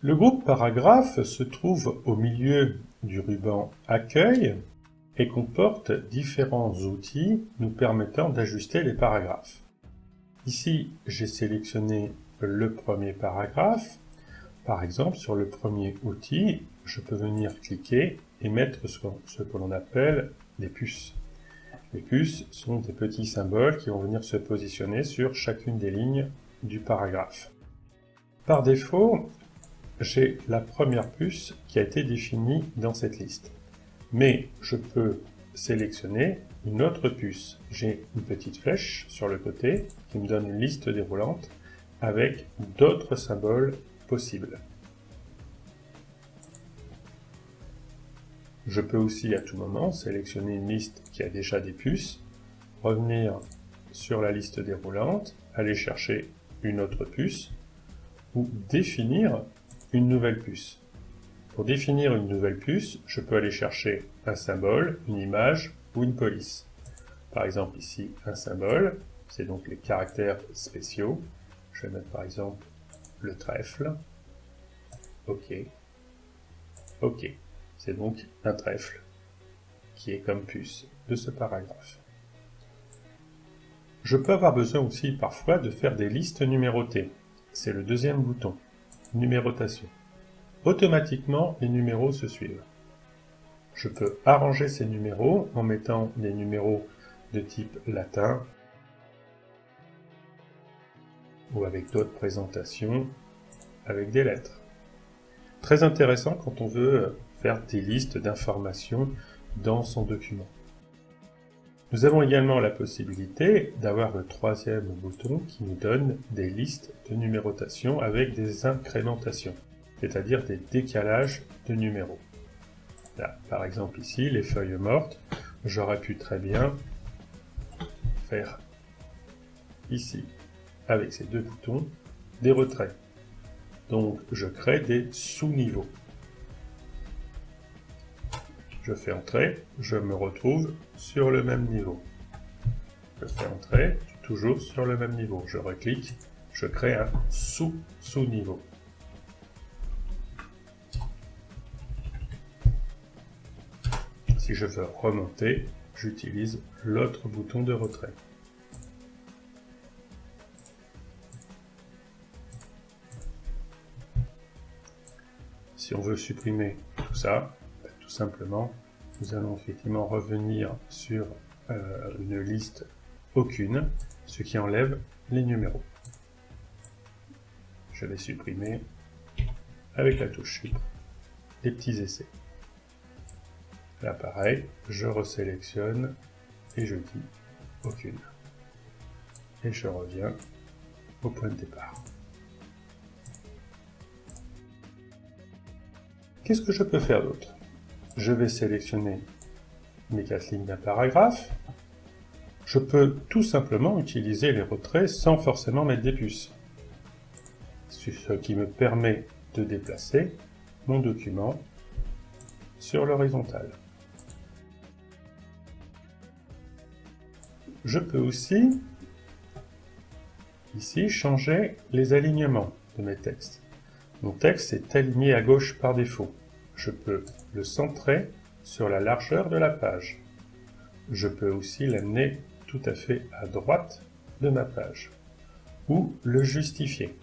Le groupe paragraphe se trouve au milieu du ruban Accueil et comporte différents outils nous permettant d'ajuster les paragraphes. Ici, j'ai sélectionné le premier paragraphe. Par exemple, sur le premier outil, je peux venir cliquer et mettre ce que l'on appelle des puces. Les puces sont des petits symboles qui vont venir se positionner sur chacune des lignes du paragraphe. Par défaut, j'ai la première puce qui a été définie dans cette liste. Mais je peux sélectionner une autre puce. J'ai une petite flèche sur le côté qui me donne une liste déroulante avec d'autres symboles possibles. Je peux aussi à tout moment sélectionner une liste qui a déjà des puces, revenir sur la liste déroulante, aller chercher une autre puce ou définir une nouvelle puce. Pour définir une nouvelle puce, je peux aller chercher un symbole, une image ou une police. Par exemple ici un symbole, c'est donc les caractères spéciaux. Je vais mettre par exemple le trèfle. OK. OK. C'est donc un trèfle qui est comme puce de ce paragraphe. Je peux avoir besoin aussi parfois de faire des listes numérotées. C'est le deuxième bouton, numérotation. Automatiquement, les numéros se suivent. Je peux arranger ces numéros en mettant des numéros de type latin ou avec d'autres présentations avec des lettres. Très intéressant quand on veut faire des listes d'informations dans son document. Nous avons également la possibilité d'avoir le troisième bouton qui nous donne des listes de numérotation avec des incrémentations, c'est-à-dire des décalages de numéros. Là, par exemple ici, les feuilles mortes, j'aurais pu très bien faire ici, avec ces deux boutons, des retraits. Donc je crée des sous-niveaux. Je fais entrer, je me retrouve sur le même niveau. Je fais entrer, toujours sur le même niveau. Je reclique, je crée un sous-niveau. Si je veux remonter, j'utilise l'autre bouton de retrait. Si on veut supprimer tout ça, tout simplement, nous allons effectivement revenir sur une liste aucune, ce qui enlève les numéros. Je vais supprimer avec la touche Sup les petits essais. Là pareil, je resélectionne et je dis aucune. Et je reviens au point de départ. Qu'est-ce que je peux faire d'autre? Je vais sélectionner mes 4 lignes d'un paragraphe. Je peux tout simplement utiliser les retraits sans forcément mettre des puces. Ce qui me permet de déplacer mon document sur l'horizontale. Je peux aussi, ici, changer les alignements de mes textes. Mon texte est aligné à gauche par défaut. Je peux le centrer sur la largeur de la page. Je peux aussi l'amener tout à fait à droite de ma page. Ou le justifier.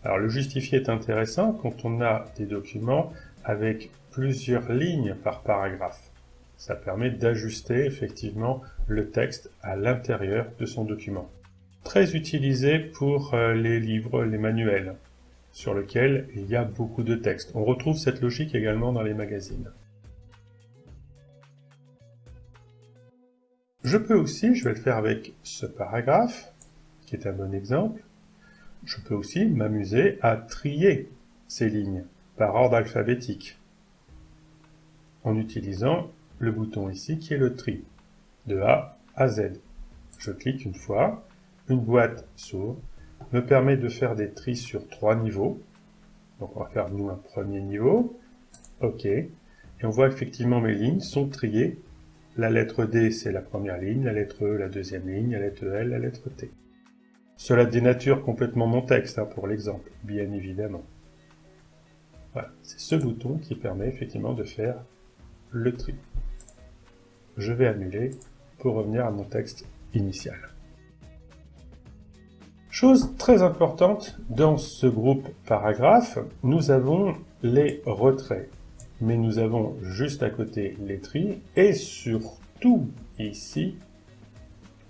Alors le justifier est intéressant quand on a des documents avec plusieurs lignes par paragraphe. Ça permet d'ajuster effectivement le texte à l'intérieur de son document. Très utilisé pour les livres, les manuels, sur lesquels il y a beaucoup de texte. On retrouve cette logique également dans les magazines. Je peux aussi, je vais le faire avec ce paragraphe, qui est un bon exemple, je peux aussi m'amuser à trier ces lignes par ordre alphabétique, en utilisant le bouton ici qui est le tri, de A à Z. Je clique une fois, une boîte s'ouvre, me permet de faire des tris sur 3 niveaux. Donc on va faire nous un premier niveau, OK, et on voit effectivement mes lignes sont triées. La lettre D c'est la première ligne, la lettre E la deuxième ligne, la lettre L, la lettre T. Cela dénature complètement mon texte pour l'exemple, bien évidemment. Voilà, c'est ce bouton qui permet effectivement de faire le tri. Je vais annuler pour revenir à mon texte initial. Chose très importante, dans ce groupe paragraphe, nous avons les retraits. Mais nous avons juste à côté les tris et surtout ici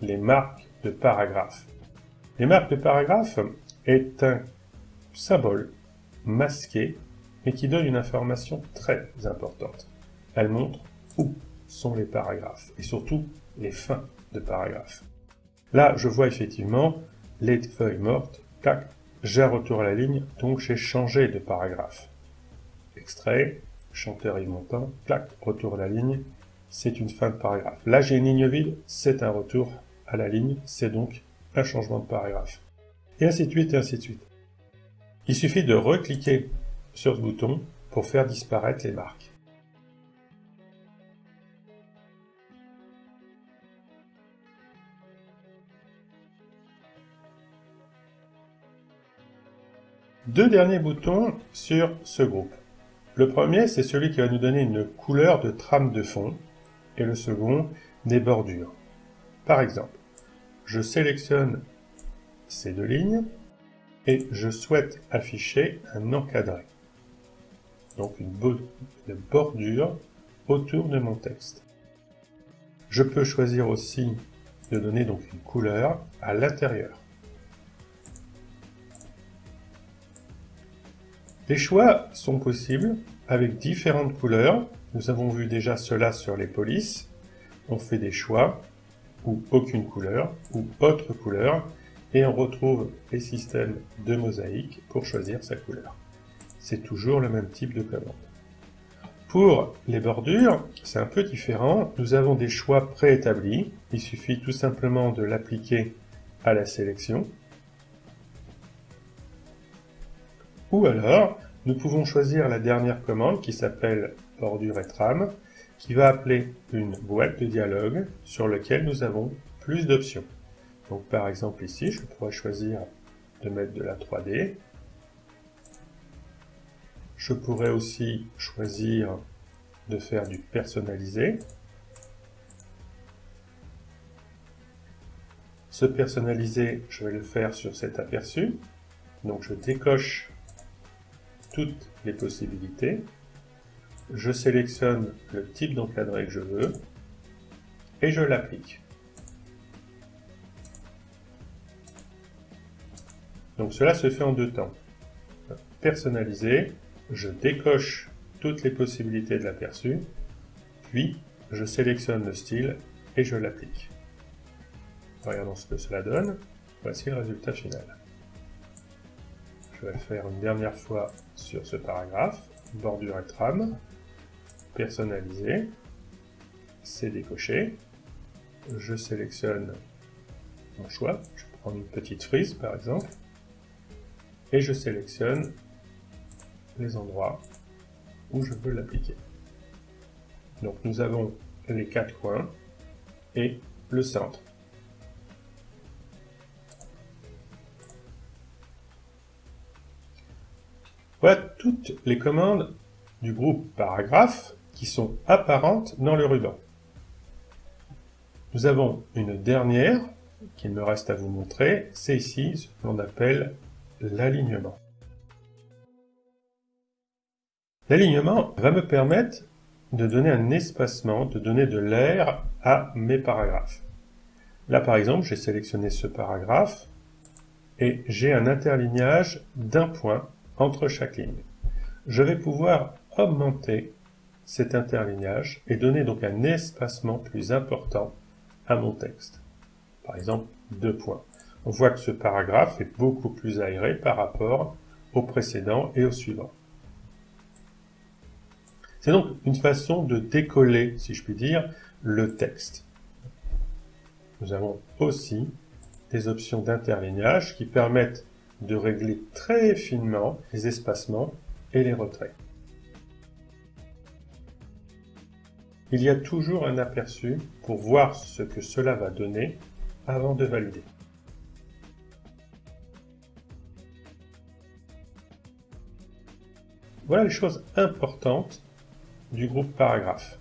les marques de paragraphe. Les marques de paragraphe est un symbole masqué mais qui donne une information très importante. Elle montre où sont les paragraphes et surtout les fins de paragraphes. Là, je vois effectivement les feuilles mortes, clac, j'ai un retour à la ligne, donc j'ai changé de paragraphe. Extrait, chanteur Yves Montand, clac, retour à la ligne, c'est une fin de paragraphe. Là, j'ai une ligne vide, c'est un retour à la ligne, c'est donc un changement de paragraphe. Et ainsi de suite, et ainsi de suite. Il suffit de recliquer sur ce bouton pour faire disparaître les marques. Deux derniers boutons sur ce groupe. Le premier, c'est celui qui va nous donner une couleur de trame de fond, et le second, des bordures. Par exemple, je sélectionne ces deux lignes, et je souhaite afficher un encadré. Donc une bordure autour de mon texte. Je peux choisir aussi de donner donc une couleur à l'intérieur. Les choix sont possibles avec différentes couleurs. Nous avons vu déjà cela sur les polices. On fait des choix ou aucune couleur ou autre couleur et on retrouve les systèmes de mosaïque pour choisir sa couleur. C'est toujours le même type de commande. Pour les bordures, c'est un peu différent. Nous avons des choix préétablis. Il suffit tout simplement de l'appliquer à la sélection. Ou alors, nous pouvons choisir la dernière commande qui s'appelle bordure et trame, qui va appeler une boîte de dialogue sur laquelle nous avons plus d'options. Donc par exemple ici, je pourrais choisir de mettre de la 3D. Je pourrais aussi choisir de faire du personnalisé. Ce personnalisé, je vais le faire sur cet aperçu. Donc je décoche toutes les possibilités. Je sélectionne le type d'encadré que je veux et je l'applique. Donc cela se fait en deux temps. Personnaliser, je décoche toutes les possibilités de l'aperçu, puis je sélectionne le style et je l'applique. Regardons ce que cela donne. Voici le résultat final. Je vais le faire une dernière fois sur ce paragraphe. Bordure et trame. Personnaliser. C'est décoché. Je sélectionne mon choix. Je vais prendre une petite frise par exemple. Et je sélectionne les endroits où je veux l'appliquer. Donc nous avons les quatre coins et le centre. Voilà toutes les commandes du groupe paragraphe qui sont apparentes dans le ruban. Nous avons une dernière qu'il me reste à vous montrer, c'est ici ce que l'on appelle l'alignement. L'alignement va me permettre de donner un espacement, de donner de l'air à mes paragraphes. Là par exemple, j'ai sélectionné ce paragraphe et j'ai un interlignage d'un point entre chaque ligne. Je vais pouvoir augmenter cet interlignage et donner donc un espacement plus important à mon texte. Par exemple, 2 points. On voit que ce paragraphe est beaucoup plus aéré par rapport au précédent et au suivant. C'est donc une façon de décoller, si je puis dire, le texte. Nous avons aussi des options d'interlignage qui permettent de régler très finement les espacements et les retraits. Il y a toujours un aperçu pour voir ce que cela va donner avant de valider. Voilà les choses importantes du groupe paragraphe.